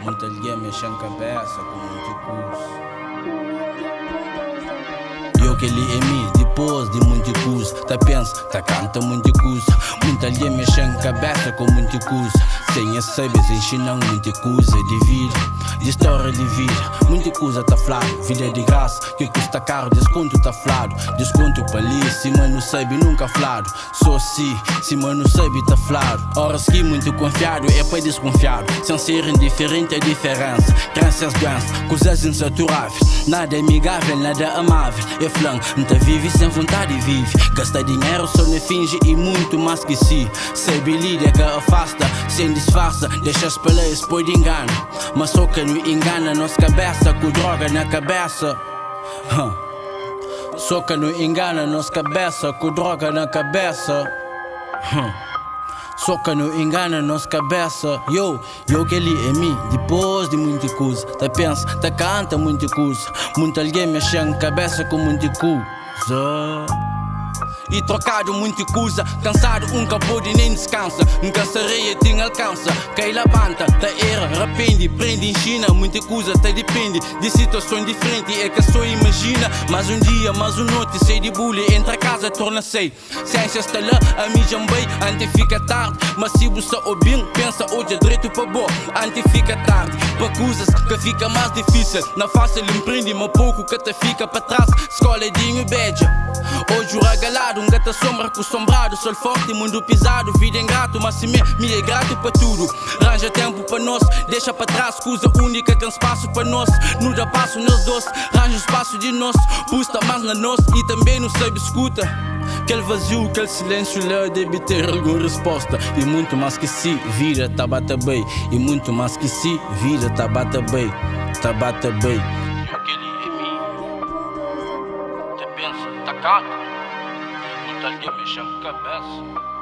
Muita alguém mexe em cabeça com muito curso. Eu que li em mim, depois de muito curso. Tá pensa, tá canta muito curso. Muita alguém mexe em cabeça com muito curso. Sem saber, ensinam muita coisa de vida, de história de vida. Muita coisa tá falado, vida é de graça. Que custa caro, desconto tá falado. Desconto para ali, se mano sabe nunca falado. Só se mano sabe tá falado. Horas que muito confiado é para desconfiado. Sem ser indiferente é diferença. Crenças doenças, coisas insaturáveis. Nada é amigável, nada amável. É flan, não tá vive sem vontade vive. Gasta dinheiro só não finge e muito mais que si. Sabe líder que afasta, sem disfarça. Deixa as peleias por de engano. Mas só que não engana nossa cabeça com droga na cabeça. Só que não engana nossa cabeça com droga na cabeça. Só que não engana nossa cabeça. Eu que li em mim, depois de muita coisa. Tá pensa, tá canta muita coisa. Muito alguém mexe em cabeça com muita coisa. E trocado muita coisa, cansado pode nem descansa. Cansareia te alcança, cai levanta, tá era, arrepende, prende, ensina. Muita coisa tá depende de situações diferentes, é que só imagina. Mais um dia, mais uma noite, sei de bullying, entra a casa, torna-se. Ciência está lá, a mim bem, antes fica tarde. Mas se você ouvir, pensa hoje é direito para boa, antes fica tarde. Para coisas que fica mais difícil, na fácil empreende, mas pouco que te fica para trás. Escola de inveja, hoje o regalado. Um gata sombra com sombrado, sol forte, mundo pisado. Vida ingrato, mas se me é grato para tudo. Arranja tempo para nós, deixa para trás. Coisa única, tem espaço para nós. Não dá passo nos dois, arranja espaço de nós. Pusta mais na nós e também não sabe escuta. Aquele vazio, aquele silêncio lá deve ter alguma resposta. E muito mais que se vida tá bata bem. E muito mais que se vida tá bata bem. Tá bata bem. Aquele em mim, te pensa, tá canta. Muita alguém mexe em cabeça.